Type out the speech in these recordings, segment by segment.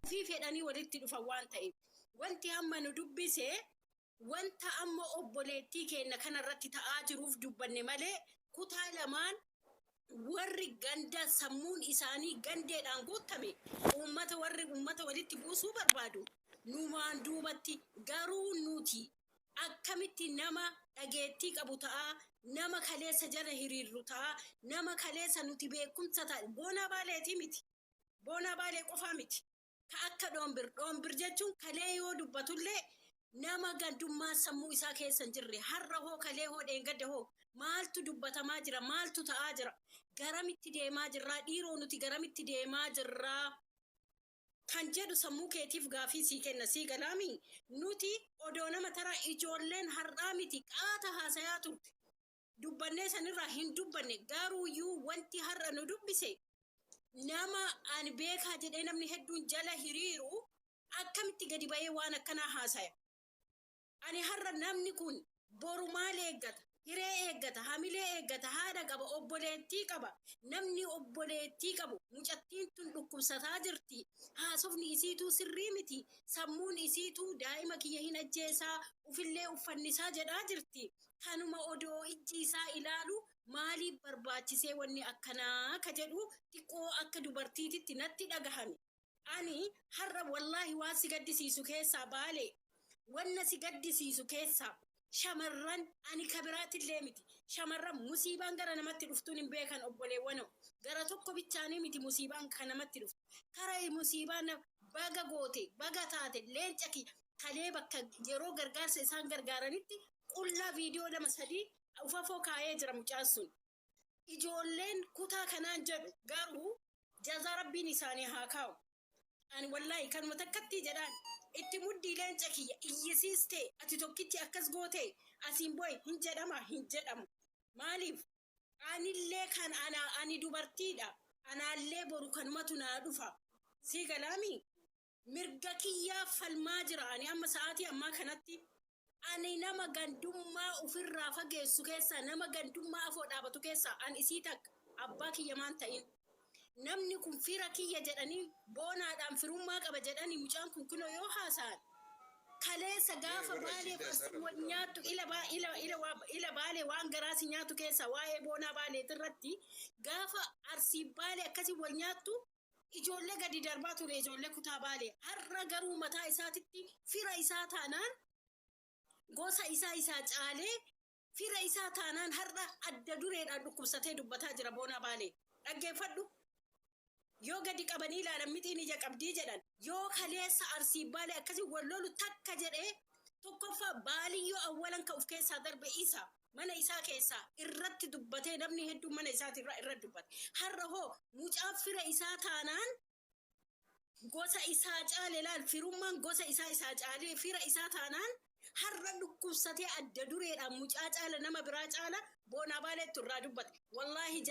في فداني ولدت دفوان تاي وانت هم ندبسه وانت اما اوبوليتي كأن كان رتي تاجروف دبني مالي كوتا لمان warri ganda sammuun isaanii gandeedhaan guutame uummata walitti buusuu barbaadu numaan duubatti garuu nuti akkamitti nama dhageettii qabu ta'a nama kaleessa jala hiriirru ta'a nama kaleessa nuti beekumsa ta'a boona baaleetii miti boona baalee qofaa miti ka akka dhoombir jechuun kalee yoo dubbatullee nama gandummaa sammuu isaa keessa hin jirre har'a hoo kalee hoo dheengadda hoo maaltu dubbatamaa jira maaltu ta'aa jira garamitti deemaa jirraa dhiiroo nuti garamitti deemaa jirraa kan jedhu sammuu keetiif gaafii sii kenna sii galaami nuti odoo nama taraa ijoolleen har'aa miti qaata haasayaa turte dubbannee sanirraa hin dubbanne garuuyyuu wanti har'a nu dubbise nama ani beekaa jedhee namni hedduun jala hiriiru akkamitti gadi ba'ee waan akkanaa haasaya ani har'a namni kun boru maal eeggata hiree eeggata hamilee eeggata haadha qaba obboleettii qaba namni obboleettii qabu mucattiin tun dhukkubsataa jirti haasofni isiituu sirrii miti sammuun isiituu daa'ima kiyya hin ajjeesaa ufillee uffannisaa jedhaa jirti kanuma odoo ijji isaa ilaalu maaliif barbaachisee wanni akkanaa ka jedhu xiqqoo akka dubartiititti natti dhagahame ani har'a wallaahi waan si gaddisiisu keessaa baale wanna si gaddisiisu keessaa shamarran ani kabiraatillee miti shamarran musiibaan gara namatti dhuftuun hin beekan obboleewwanoo gara tokko bichaanii miti musiibaan kan namatti dhuftu karaa musiibaan baga goote baga taate leencaki kalee bakka yeroo gargaarsa isaan gargaaranitti qullaa viidiyoo 2-3 ufafoo kaayee jira mucaan sun ijoolleen kutaa kanaan jedhu garuu jazaa rabbiin isaanii haa kaa'u ani wallaahi kanuma takkatti jedhaan itti muddii leenca kiyya iyyisiiste ati tokkitti akkas goote asiin boy hin jedhamu maaliif anillee kan ani dubartiidha anaallee boru kanumatu naa dhufa sii galaami mirga kiyyaa falmaa jira ani amma sa'aatii ammaa kanatti ani nama gandummaa ofirraa fageessu keessaa nama gandummaa afoo dhaabatu keessaa an isii takka abbaa kiyya maan ta'in namni kun fira kiyya jedhanii boonaadhaan firummaa qaba jedhanii mucaan kun kunoo yoo haasa'an kaleessa gaafa baalee farsi nyaattu ila baalee waan garaasi nyaatu keessa waa'ee boonaa baaleetirratti gaafa arsii baalee akkasii wal nyaattu ijoollee gadi darbaa ture ijoollee kutaa baalee har'a garuu mataa isaatitti fira isaa taanaan gosa isaa caalee fira isaa taanaan har'a adda dureedhaan dhukkubsatee dubbataa jira boonaa baalee dhaggeeffadhu yoo gadi qabanii ilaalan mitiin ija qabdii jedhan yoo kaleessa arsii baalee akkasii wallolu takka jedhee tokkoffaa baaliyyoo awwalan ka uf keessaa darbe isa mana isaa keessaa irratti dubbatee namni hedduun mana isaatirraa irratti dubbate har'a hoo mucaan fira isaa taanaan gosa isaa caale laal firummaan gosa isaa caalee fira isaa taanaan har'a dhukkubsatee adda dureedhaan mucaa caala nama biraa caala boonaa baaleetti irraa dubbate wallaahi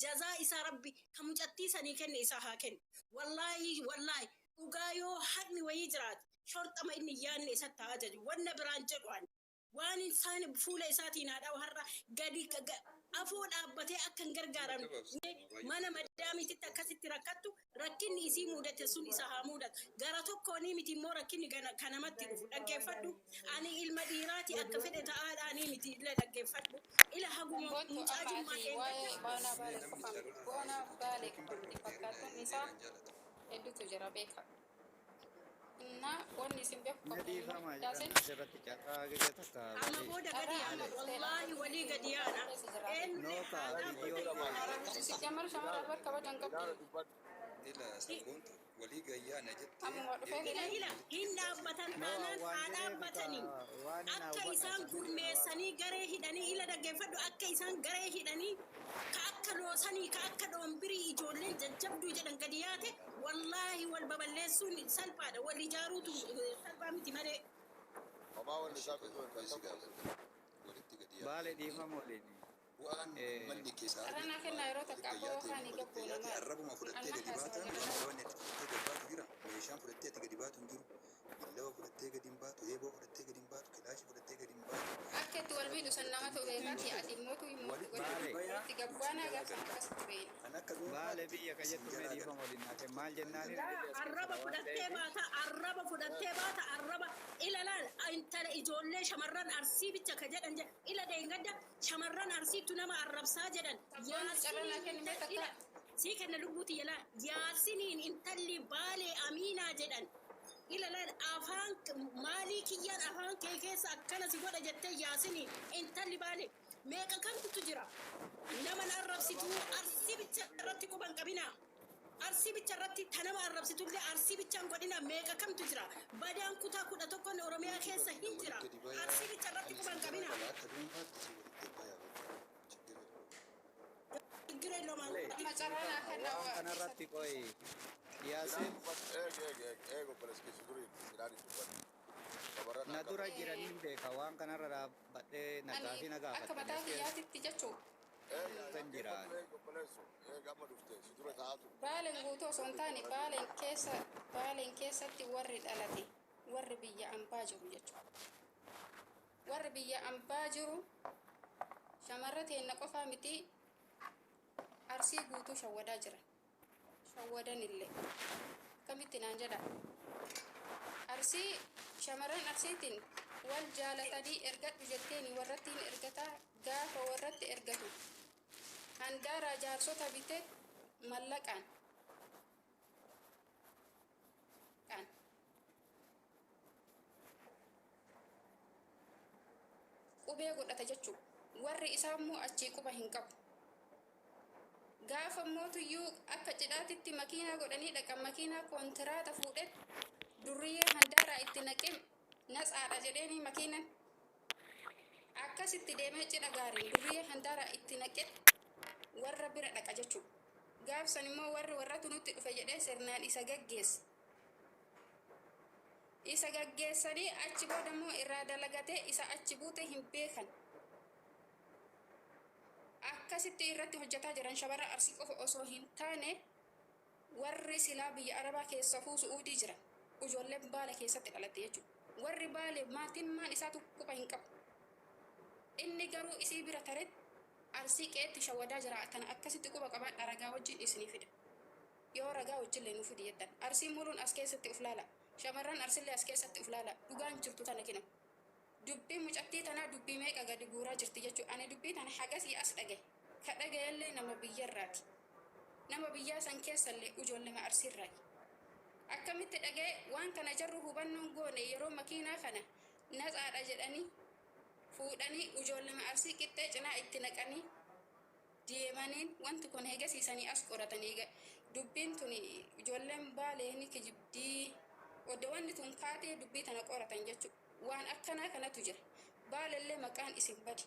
jazaa isaa rabbi kan mucattii sanii kenne isaa haa kennu wallaahi dhugaa yoo haqni wayii jiraate shorxama inni yaanne isatti haa ajaju wanna biraan jedhu waan isaan fuula isaatiin haadhaa har'a gadi afoo dhaabbatee akka hin gargaaramne mana maddaamititti akkasitti rakkattu rakkinni isii mudate sun isa haa mudatu gara tokkoonii miti immoo rakkinni kan namatti dhufu dhaggeeffadhu ani ilma dhiiraati akka fedhe ta'aadhaanii miti illee dhaggeeffadhu ila haguma mucaa jimmaa boona baalee fakkaatuun isaa hedduutu jira beeka እና ወንዲ ሲምበክ ዳሰን ጀራት ጫታ ገጀታ አማ ቦዳ ገዲያና ወላሂ ወሊ ገዲያና ኖታ ቪዲዮ ሲጀመር ሸማራ በርከበ ደንቀብ ኢላ ሰኮንት ወሊ ገያና ጀት ila hindaabbatan taanaan haadhaabbatanii akka isaan gurmeessanii garee hidhanii ila dhaggeeffadhu akka isaan garee hidhanii ka akka loosanii ka akka dhoombirii ijoolleen jajjabduu jedhan gadi yaate wallaahi wal baballeessuun salphaadha wal ijaaruutu salphaa miti malee baale dhiifamoo leeni waan manni keessaa arana kenna yeroo takka aboo kan gabbu nama arrabuma fudhattee gadi baatan wanni fudhattee gadi baatu jira meeshaan fudhattee gadi baatu hin jiru billawa fudhattee gadi hin baatu eeboo fudhattee gadi hin baatu kilaashii fudhattee gadi hin baatu akka itti wal miidhu san nama ta'u beekati adimmootu immoo itti gabbaana gaafa akkasitti beeyna kan akka baale biyya ka jettu mee dhiifamoo linnaate maal jennaani arraba fudhattee intala ijoollee shamarran arsii bicha ka jedhan ila deengadda shamarran arsiitu nama arrabsaa jedhan sii kenna lubbuuti yala yaasiniin intalli baalee Aminaa jedhan ilalan afaan maalii kiyyaan afaan kee keessa akkana si godha jettee yaasiniin intalli baalee meeqa kamtu jira nama arrabsitu arsii bicha irratti quban qabina arsii bicha irratti tanama arrabsitullee arsii bichaan godhina meeqa kamtu jira badaan kutaa 11 Oromiyaa keessa hin jira arsii bicha irratti quban qabina kanarratti qoy yaasin na dura jiraniin beeka waan kanarra dhaabbadhee nagaa fi nagaa akka mataa kiyyaatitti jechuun kan jiraan baaleen guutuu osoo hin taane baaleen keessatti warri dhalate warri biyya ambaa jiru jechuudha warri biyya ambaa jiru shamarra teenna qofaa miti arsii guutuu shawwadaa jiran shawwadan illee kamitti naan jedha arsii shamarran arsiitiin wal jaalatanii ergadhu jetteeni warrattiin ergataa gaafa warratti ergatu handaaraa jaarsota bitee mallaqaan qubee godhata jechuu warri isaammoo achii quba hin qabu gaafa mootuyyuu akka cidhaatitti makiinaa godhanii dhaqan makiinaa koontiraata fuudhe durriyyee handaaraa itti naqee natsaadha jedheeni makiinan akkasitti deemee cidha gaariin durriyyee handaaraa itti naqee warra bira dhaqa jechuu gaafsan immoo warratu nutti dhufe jedhee sirnaan isa gaggeessanii achi boodammoo irraa dalagatee isa achi buute hin beekan akkasitti irratti hojjetaa jiran shabara arsii qofa osoo hin taane warri silaa biyya arabaa keessa Su'uudii jiran ijoolleen baala keessatti dhalatte jechuudha warri baale maatiin isaatu quba hin qabu inni garuu isii bira taretti arsii qeetti shawwadaa jira kana akkasitti quba qabaadha ragaa wajjin isinii fida yoo ragaa wajjin lee nu fidi jettan arsiin muluun as keessatti uf laala shamarran arsillee as keessatti uf laala dhugaan jirtu tana kina dubbii mucattii tanaa dubbii meeqa gadi guuraa jirti jechuudha ani dubbii tana hagasii as dhagaye ka dhagayellee nama biyyarraati nama biyyaa san keessallee ijoollee arsiirraayi akkamitti dhagaye waan kana jarru hubannoon goone yeroo makiinaa kana natsaadha jedhanii fuudhanii ijoollee arsii qixxee cinaa itti naqanii deemaniin wanti kun eegasiisanii as qoratanii dubbiin tun ijoolleen baaleeni kijibdii oddawanni tun kaatee dubbii tana qoratan jechuudha waan akkanaa kanatu jira baalellee maqaan isin badi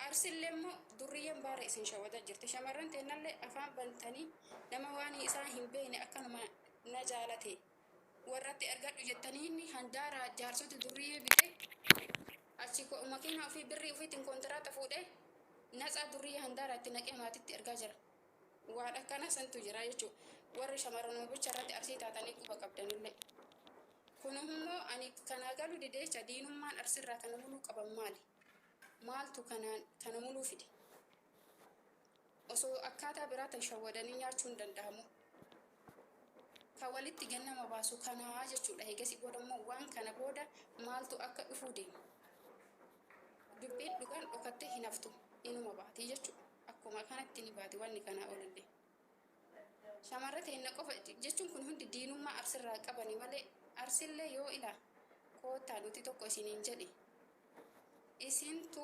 arsillee immoo durriyyeen baara isin shawwadaa jirti shamarran teennallee afaan bantanii nama waan isaa hin beekne akkanuma na jaalate warratti argadhu jettanii handaaraa jaarsoti durriyyee bitee achi makiinaa ofii birrii ofiitiin koontiraata fuudhee natsaa durriyyee handaaraa itti naqee maatitti ergaa jira waan akkana santu jira jechuudha warri shamarran bicha irratti arsii taatanii quba qabdanillee kunimmoo ani kana galu dideecha diinummaan arsirraa kana muluu qaban maaltu kana muluu fide osoo akkaataa biraatiin shawwadanii nyaachuun danda'amu ka walitti gannama baasu kanaa jechuudha eegasi boodammoo waan kana booda maaltu akka dhufuu deema dubbiin dhugaan dhokattee hin haftu inuma baatii jechuudha akkuma kanatti ni baati wanni kanaa olillee shamarra teenna qofa jechuun kun hundi diinummaa arsirraa qabani malee arsillee yoo ilaa kootaa nuti tokko isiniin jedhe isintu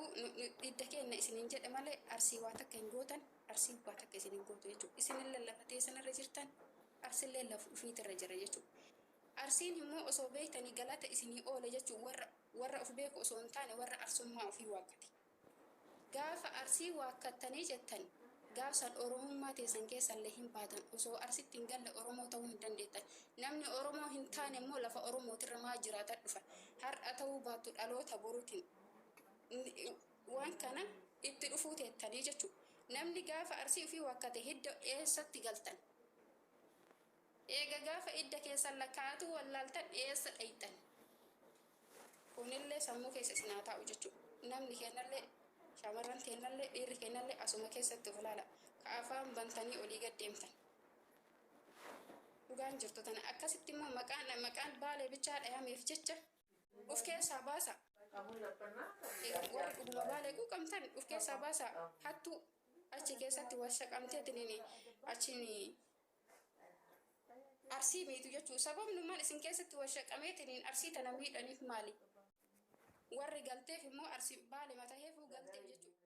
hidda kenna isiniin jedhe malee arsii waa takka hin gootan arsii waa takka isiniin gootu jechuudha isinillee lafa teessanirra jirtan arsillee lafa ufiitirra jira jechuudha arsiin immoo osoo beektanii galata isinii oole jechuudha warra of beeku osoo hin taane warra arsummaa ofii waakkate gaafa arsii waakkattanii jettan gaafsan oromummaa teessan keessallee hin baatan osoo arsitti hin galle oromoo ta'uu hin dandeettan namni oromoo hin taane immoo lafa oromootirra maa jiraatan dhufa har'a ta'uu baattu dhaloota boruutiin waan kana itti dhufuu teettanii jechuudha namni gaafa arsii ofii waakkate hidda eessatti galtan eega gaafa idda keessan lakkaatu wallaaltan eessa dhaytan kunillee sammuu keessa isinaa taa'u jechuudha namni kennallee shamarran teennallee dhiirri kennallee asuma keessatti of ilaala ka afaan bantanii olii gad deemtan dhugaan jirtu tana akkasitti immoo maqaan baalee bichaa dhayameef jecha uf keessaa baasa. Warri dhuguma baalee quuqamtan uf keessaa baasa. Hattuu achi keessatti washaqamteetiniin achiin arsii miitu jechuudha. Sababnummaan isin keessatti washaqameetiniin arsii tana miidhaniif maali? Warri galteef immoo arsii baale mata heefuu galteef jechuudha.